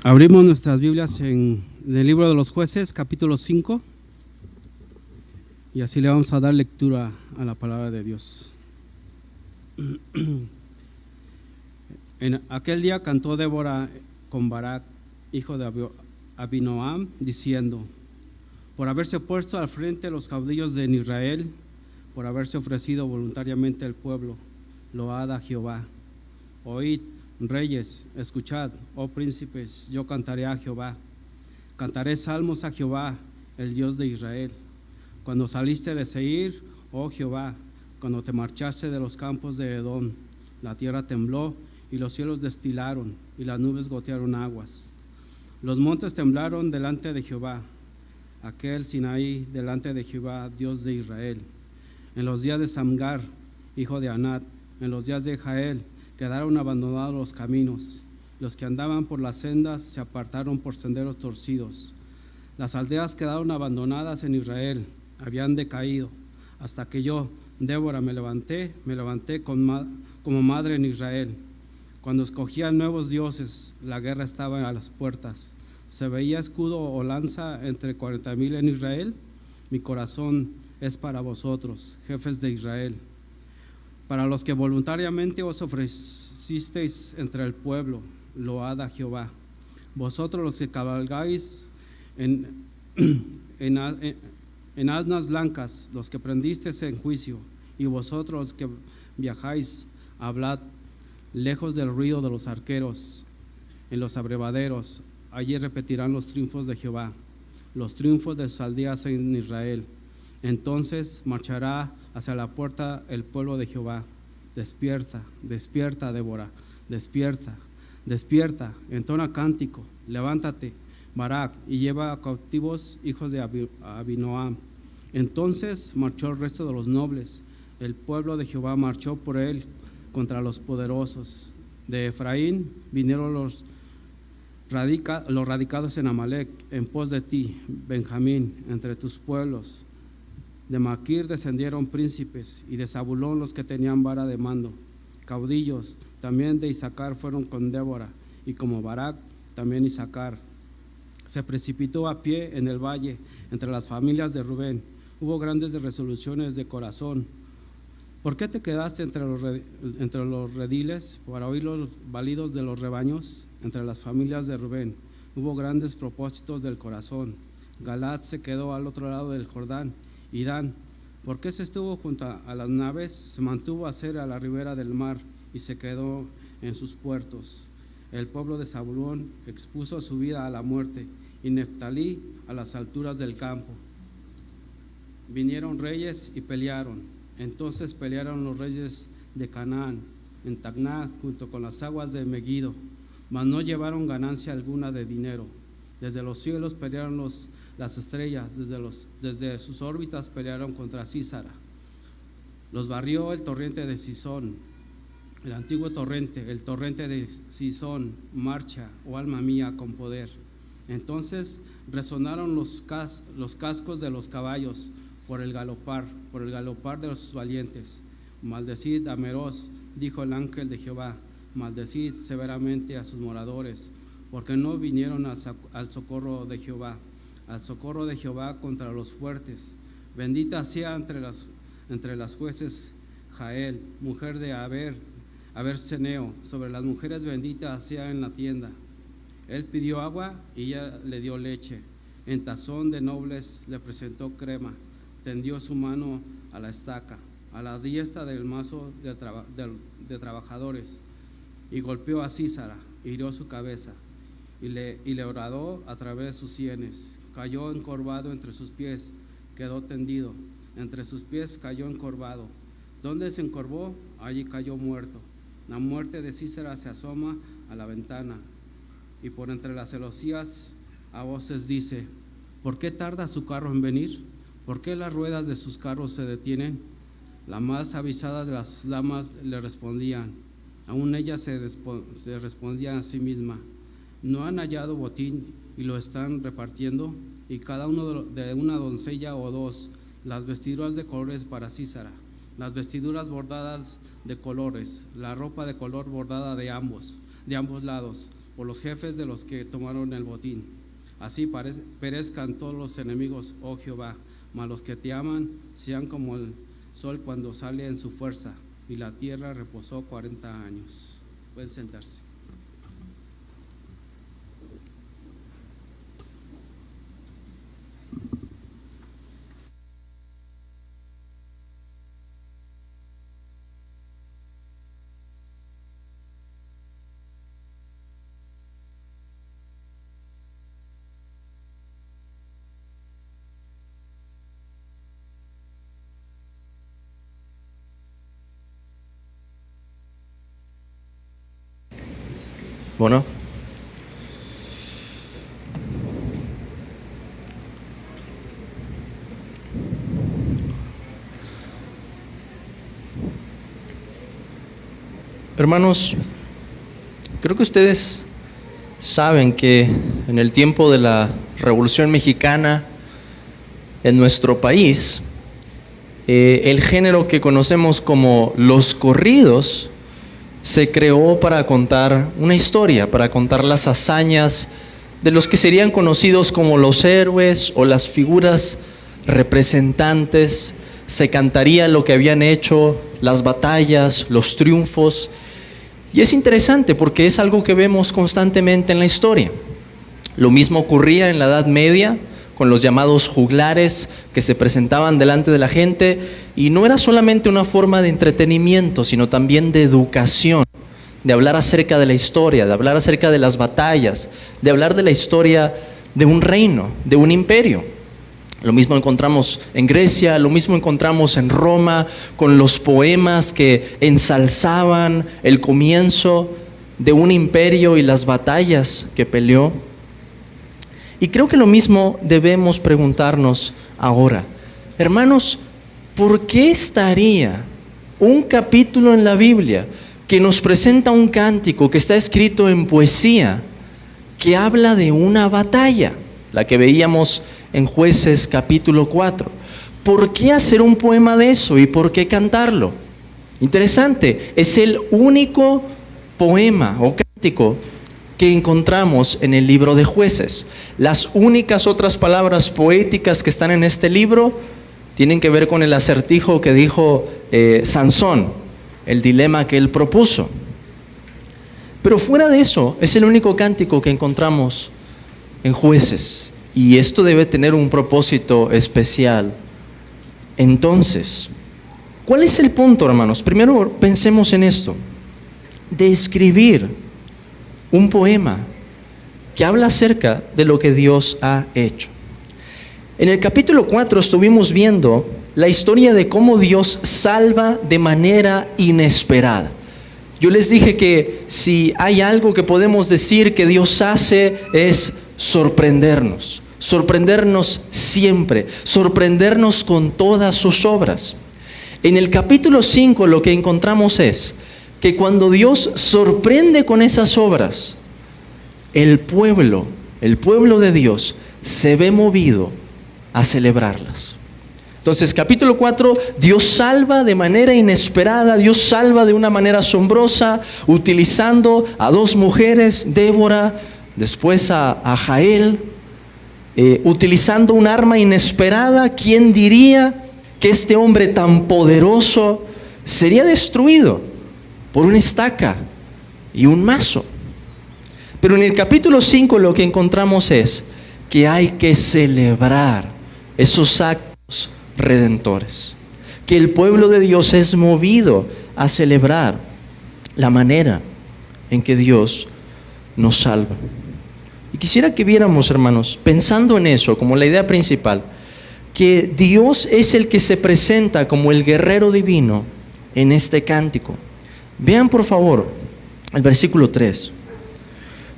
Abrimos nuestras Biblias en el libro de los Jueces, capítulo 5, y así le vamos a dar lectura a la palabra de Dios. En aquel día cantó Débora con Barak, hijo de Abinoam, diciendo: por haberse puesto al frente los caudillos de Israel, por haberse ofrecido voluntariamente el pueblo, load a Jehová. Oíd, reyes, escuchad, oh príncipes, yo cantaré a Jehová. Cantaré salmos a Jehová, el Dios de Israel. Cuando saliste de Seir, oh Jehová, cuando te marchaste de los campos de Edom, la tierra tembló y los cielos destilaron y las nubes gotearon aguas. Los montes temblaron delante de Jehová, aquel Sinaí delante de Jehová, Dios de Israel. En los días de Samgar, hijo de Anat, en los días de Jael, quedaron abandonados los caminos. Los que andaban por las sendas se apartaron por senderos torcidos. Las aldeas quedaron abandonadas en Israel, habían decaído, hasta que yo, Débora, me levanté como madre en Israel. Cuando escogían nuevos dioses, la guerra estaba a las puertas. ¿Se veía escudo o lanza entre 40,000 en Israel? Mi corazón es para vosotros, jefes de Israel, para los que voluntariamente os ofrecisteis entre el pueblo, load a Jehová. Vosotros los que cabalgáis en asnas blancas, los que prendisteis en juicio, y vosotros los que viajáis, hablad lejos del ruido de los arqueros, en los abrevaderos. Allí repetirán los triunfos de Jehová, los triunfos de sus aldeas en Israel. Entonces marchará hacia la puerta el pueblo de Jehová. Despierta, despierta, Débora, despierta, despierta, entona cántico, levántate, Barak, y lleva a cautivos hijos de Abinoam. Entonces marchó el resto de los nobles, el pueblo de Jehová marchó por él contra los poderosos. De Efraín vinieron los radicados en Amalec, en pos de ti, Benjamín, entre tus pueblos. De Maquir descendieron príncipes, y de Zabulón los que tenían vara de mando. Caudillos también de Isaacar fueron con Débora, y como Barak, también Isaacar. Se precipitó a pie en el valle, entre las familias de Rubén. Hubo grandes resoluciones de corazón. ¿Por qué te quedaste entre los rediles para oír los balidos de los rebaños? Entre las familias de Rubén hubo grandes propósitos del corazón. Galaad se quedó al otro lado del Jordán, y Dan, ¿por qué se estuvo junto a las naves? Se mantuvo a ser a la ribera del mar y se quedó en sus puertos. El pueblo de Zabulón expuso su vida a la muerte, y Neftalí a las alturas del campo. Vinieron reyes y pelearon. Entonces pelearon los reyes de Canaán en Tacná junto con las aguas de Megiddo, mas no llevaron ganancia alguna de dinero. Desde los cielos pelearon las estrellas, desde sus órbitas pelearon contra Sísara. Los barrió el torrente de Sison, el antiguo torrente, el torrente de Sison. Marcha, oh alma mía, con poder. Entonces resonaron los cascos de los caballos por el galopar de los valientes. Maldecid a Meroz, dijo el ángel de Jehová, maldecid severamente a sus moradores, porque no vinieron al socorro de Jehová contra los fuertes. Bendita sea entre las jueces Jael, mujer de Aberseneo, sobre las mujeres bendita sea en la tienda. Él pidió agua y ella le dio leche, en tazón de nobles le presentó crema. Tendió su mano a la estaca, a la diestra del mazo de trabajadores, y golpeó a Sísara, hirió su cabeza, y le horadó a través de sus sienes. Cayó encorvado entre sus pies, quedó tendido, entre sus pies cayó encorvado. ¿Dónde se encorvó? Allí cayó muerto. La muerte de Sísara se asoma a la ventana, y por entre las celosías a voces dice: ¿por qué tarda su carro en venir? ¿Por qué las ruedas de sus carros se detienen? La más avisada de las damas le respondían, aún ella se respondía a sí misma: ¿no han hallado botín y lo están repartiendo? Y cada uno de una doncella o dos, las vestiduras de colores para Sísara, las vestiduras bordadas de colores, la ropa de color bordada de ambos lados, por los jefes de los que tomaron el botín. Así perezcan todos los enemigos, oh Jehová, mas los que te aman sean como el sol cuando sale en su fuerza. Y la tierra reposó 40 años. Pueden sentarse. Bueno. Hermanos, creo que ustedes saben que en el tiempo de la Revolución Mexicana en nuestro país, el género que conocemos como los corridos se creó para contar una historia, para contar las hazañas de los que serían conocidos como los héroes o las figuras representantes. Se cantaría lo que habían hecho, las batallas, los triunfos. Y es interesante porque es algo que vemos constantemente en la historia. Lo mismo ocurría en la Edad Media con los llamados juglares que se presentaban delante de la gente, y no era solamente una forma de entretenimiento, sino también de educación, de hablar acerca de la historia, de hablar acerca de las batallas, de hablar de la historia de un reino, de un imperio. Lo mismo encontramos en Grecia, lo mismo encontramos en Roma, con los poemas que ensalzaban el comienzo de un imperio y las batallas que peleó. Y creo que lo mismo debemos preguntarnos ahora. Hermanos, ¿por qué estaría un capítulo en la Biblia que nos presenta un cántico que está escrito en poesía, que habla de una batalla, la que veíamos en Jueces capítulo 4? ¿Por qué hacer un poema de eso y por qué cantarlo? Interesante, es el único poema o cántico que encontramos en el libro de Jueces. Las únicas otras palabras poéticas que están en este libro tienen que ver con el acertijo que dijo Sansón, el dilema que él propuso. Pero fuera de eso, es el único cántico que encontramos en Jueces. Y esto debe tener un propósito especial. Entonces, ¿cuál es el punto, hermanos? Primero pensemos en esto, de escribir un poema que habla acerca de lo que Dios ha hecho. En el capítulo 4 estuvimos viendo la historia de cómo Dios salva de manera inesperada. Yo les dije que si hay algo que podemos decir que Dios hace es sorprendernos siempre, sorprendernos con todas sus obras. En el capítulo 5 lo que encontramos es que cuando Dios sorprende con esas obras, el pueblo de Dios se ve movido a celebrarlas. Entonces, capítulo 4, Dios salva de manera inesperada, Dios salva de una manera asombrosa, utilizando a dos mujeres, Débora, después a Jael, utilizando un arma inesperada. ¿Quién diría que este hombre tan poderoso sería destruido por una estaca y un mazo? Pero en el capítulo 5 lo que encontramos es que hay que celebrar esos actos redentores, que el pueblo de Dios es movido a celebrar la manera en que Dios nos salva. Y quisiera que viéramos, hermanos, pensando en eso como la idea principal, que Dios es el que se presenta como el guerrero divino en este cántico. Vean por favor el versículo 3.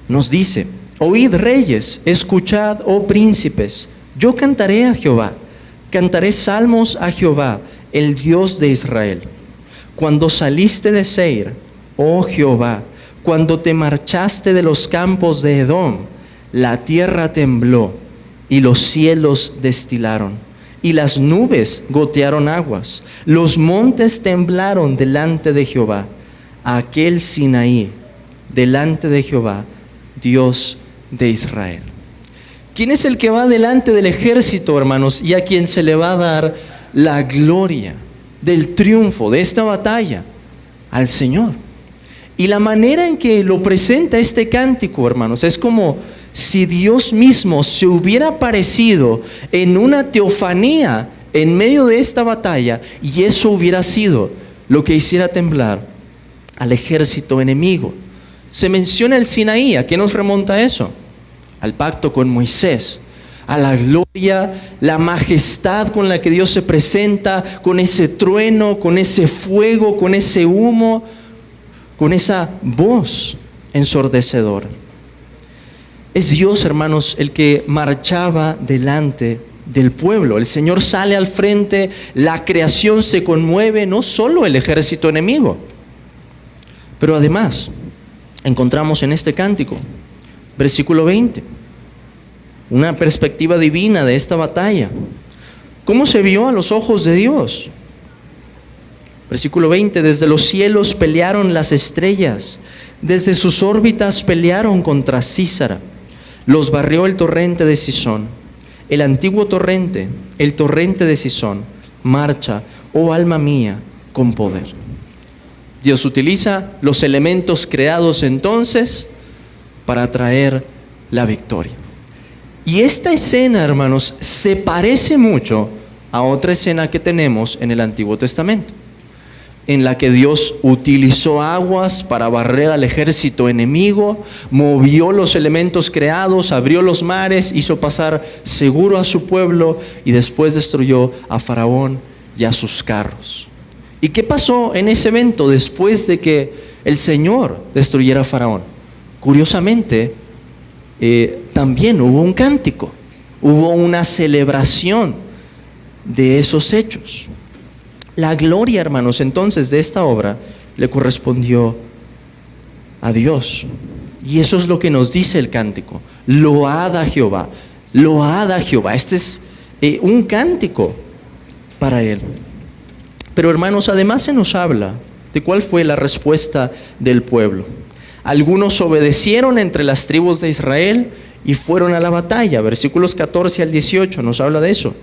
Nos dice: oíd reyes, escuchad, oh príncipes, yo cantaré a Jehová, cantaré salmos a Jehová, el Dios de Israel. Cuando saliste de Seir, oh Jehová, cuando te marchaste de los campos de Edom, la tierra tembló y los cielos destilaron. y las nubes gotearon aguas. Los montes temblaron delante de Jehová, aquel Sinaí, delante de Jehová, Dios de Israel. ¿Quién es el que va delante del ejército, hermanos, y a quien se le va a dar la gloria del triunfo de esta batalla? Al Señor. Y la manera en que lo presenta este cántico, hermanos, es como si Dios mismo se hubiera aparecido en una teofanía en medio de esta batalla, y eso hubiera sido lo que hiciera temblar al ejército enemigo. Se menciona el Sinaí. ¿A qué nos remonta eso? Al pacto con Moisés, a la gloria, la majestad con la que Dios se presenta, con ese trueno, con ese fuego, con ese humo, con esa voz ensordecedora. Es Dios, hermanos, el que marchaba delante del pueblo. El Señor sale al frente, la creación se conmueve, no solo el ejército enemigo. Pero además, encontramos en este cántico, versículo 20, una perspectiva divina de esta batalla. ¿Cómo se vio a los ojos de Dios? Versículo 20, desde los cielos pelearon las estrellas, desde sus órbitas pelearon contra Sísara. Los barrió el torrente de Cisón, el antiguo torrente, el torrente de Cisón. Marcha, oh alma mía, con poder. Dios utiliza los elementos creados entonces para traer la victoria. Y esta escena, hermanos, se parece mucho a otra escena que tenemos en el Antiguo Testamento, en la que Dios utilizó aguas para barrer al ejército enemigo, movió los elementos creados, abrió los mares, hizo pasar seguro a su pueblo y después destruyó a Faraón y a sus carros. ¿Y qué pasó en ese evento después de que el Señor destruyera a Faraón? Curiosamente, también hubo un cántico, hubo una celebración de esos hechos. La gloria, hermanos, entonces de esta obra le correspondió a Dios. Y eso es lo que nos dice el cántico. Load a Jehová, load a Jehová. Este es un cántico para Él. Pero, hermanos, además se nos habla de cuál fue la respuesta del pueblo. Algunos obedecieron entre las tribus de Israel y fueron a la batalla. Versículos 14 al 18 nos habla de eso.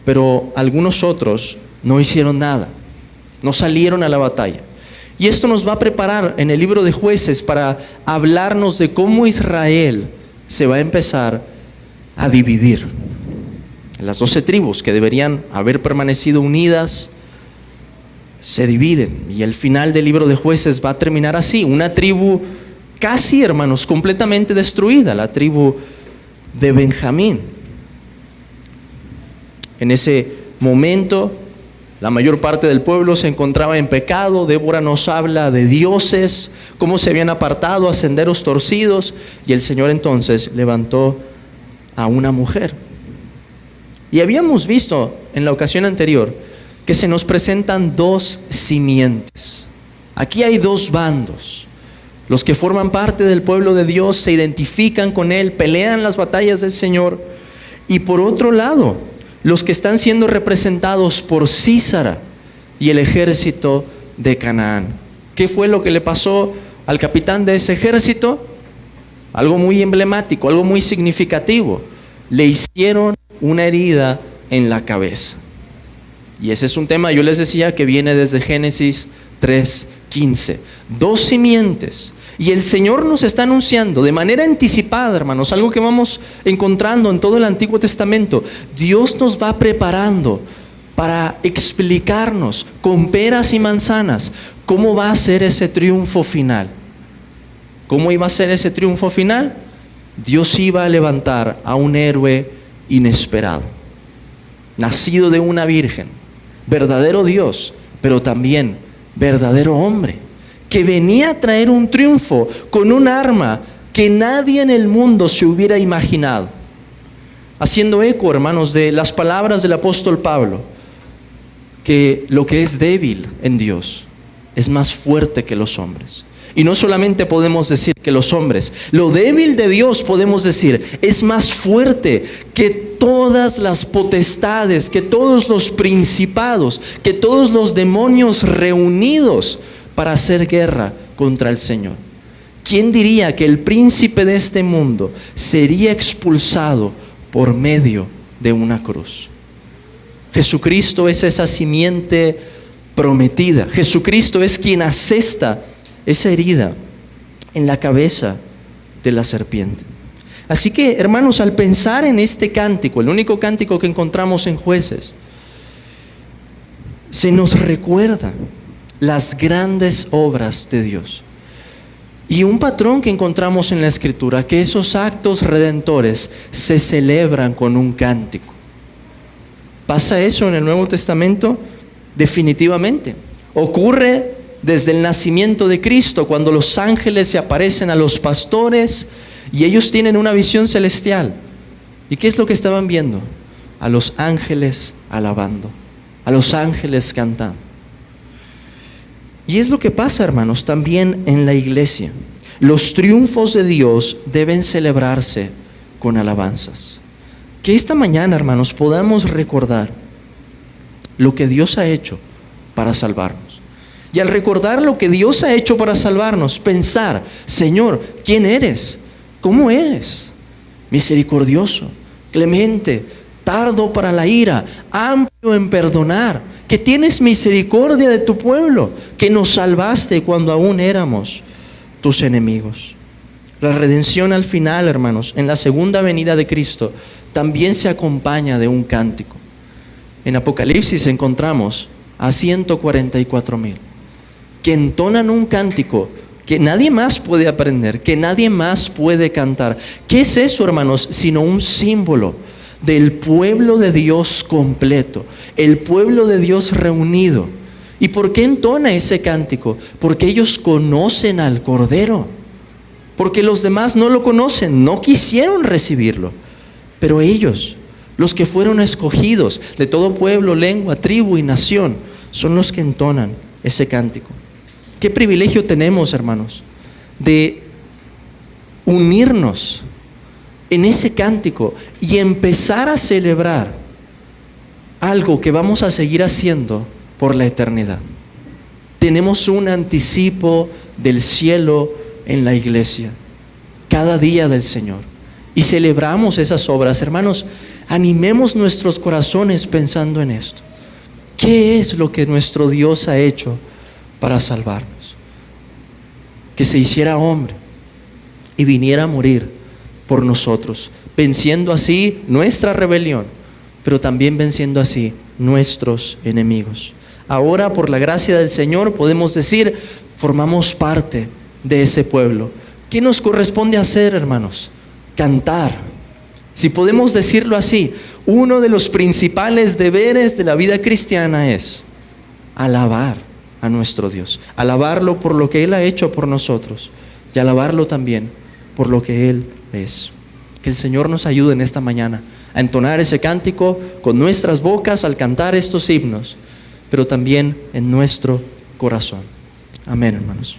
Pero algunos otros no hicieron nada, no salieron a la batalla. Y esto nos va a preparar en el libro de Jueces para hablarnos de cómo Israel se va a empezar a dividir. Las 12 tribus que deberían haber permanecido unidas se dividen, y el final del libro de Jueces va a terminar así: una tribu casi, hermanos, completamente destruida, la tribu de Benjamín. En ese momento la mayor parte del pueblo se encontraba en pecado. Débora nos habla de dioses, cómo se habían apartado a senderos torcidos, y el Señor entonces levantó a una mujer. Y habíamos visto en la ocasión anterior que se nos presentan dos simientes. Aquí hay dos bandos. Los que forman parte del pueblo de Dios se identifican con Él, pelean las batallas del Señor. Y por otro lado, los que están siendo representados por Sísara y el ejército de Canaán. ¿Qué fue lo que le pasó al capitán de ese ejército? Algo muy emblemático, algo muy significativo. Le hicieron una herida en la cabeza. Y ese es un tema, yo les decía, que viene desde Génesis 3:15. Dos simientes. Y el Señor nos está anunciando de manera anticipada, hermanos, algo que vamos encontrando en todo el Antiguo Testamento. Dios nos va preparando para explicarnos con peras y manzanas cómo va a ser ese triunfo final. ¿Cómo iba a ser ese triunfo final? Dios iba a levantar a un héroe inesperado, nacido de una virgen, verdadero Dios, pero también verdadero hombre, que venía a traer un triunfo con un arma que nadie en el mundo se hubiera imaginado. Haciendo eco, hermanos, de las palabras del apóstol Pablo, que lo que es débil en Dios es más fuerte que los hombres. Y no solamente podemos decir que los hombres, lo débil de Dios podemos decir es más fuerte que todas las potestades, que todos los principados, que todos los demonios reunidos para hacer guerra contra el Señor. ¿Quién diría que el príncipe de este mundo sería expulsado por medio de una cruz? Jesucristo es esa simiente prometida. Jesucristo es quien asesta esa herida en la cabeza de la serpiente. Así que, hermanos, al pensar en este cántico, el único cántico que encontramos en Jueces, se nos recuerda las grandes obras de Dios. Y un patrón que encontramos en la Escritura, que esos actos redentores se celebran con un cántico. ¿Pasa eso en el Nuevo Testamento? Definitivamente. Ocurre desde el nacimiento de Cristo, cuando los ángeles se aparecen a los pastores y ellos tienen una visión celestial. ¿Y qué es lo que estaban viendo? A los ángeles alabando, a los ángeles cantando. Y es lo que pasa, hermanos, también en la iglesia. Los triunfos de Dios deben celebrarse con alabanzas. Que esta mañana, hermanos, podamos recordar lo que Dios ha hecho para salvarnos. Y al recordar lo que Dios ha hecho para salvarnos, pensar: Señor, ¿quién eres? ¿Cómo eres? Misericordioso, clemente, tardo para la ira, amplio en perdonar, que tienes misericordia de tu pueblo, que nos salvaste cuando aún éramos tus enemigos. La redención al final, hermanos, en la segunda venida de Cristo, también se acompaña de un cántico. En Apocalipsis encontramos a 144,000 que entonan un cántico que nadie más puede aprender, que nadie más puede cantar. ¿Qué es eso, hermanos? Sino un símbolo del pueblo de Dios completo, el pueblo de Dios reunido. ¿Y por qué entona ese cántico? Porque ellos conocen al Cordero, porque los demás no lo conocen, no quisieron recibirlo, pero ellos, los que fueron escogidos de todo pueblo, lengua, tribu y nación, son los que entonan ese cántico. Qué privilegio tenemos, hermanos, de unirnos en ese cántico y empezar a celebrar algo que vamos a seguir haciendo por la eternidad. Tenemos un anticipo del cielo en la iglesia, cada día del Señor, y celebramos esas obras. Hermanos, animemos nuestros corazones pensando en esto. ¿Qué es lo que nuestro Dios ha hecho para salvarnos? Que se hiciera hombre y viniera a morir por nosotros, venciendo así nuestra rebelión, pero también venciendo así nuestros enemigos. Ahora, por la gracia del Señor, podemos decir: formamos parte de ese pueblo. ¿Qué nos corresponde hacer, hermanos? Cantar. Si podemos decirlo así, uno de los principales deberes de la vida cristiana es alabar a nuestro Dios, alabarlo por lo que Él ha hecho por nosotros y alabarlo también por lo que Él es. Que el Señor nos ayude en esta mañana a entonar ese cántico con nuestras bocas al cantar estos himnos, pero también en nuestro corazón. Amén, hermanos.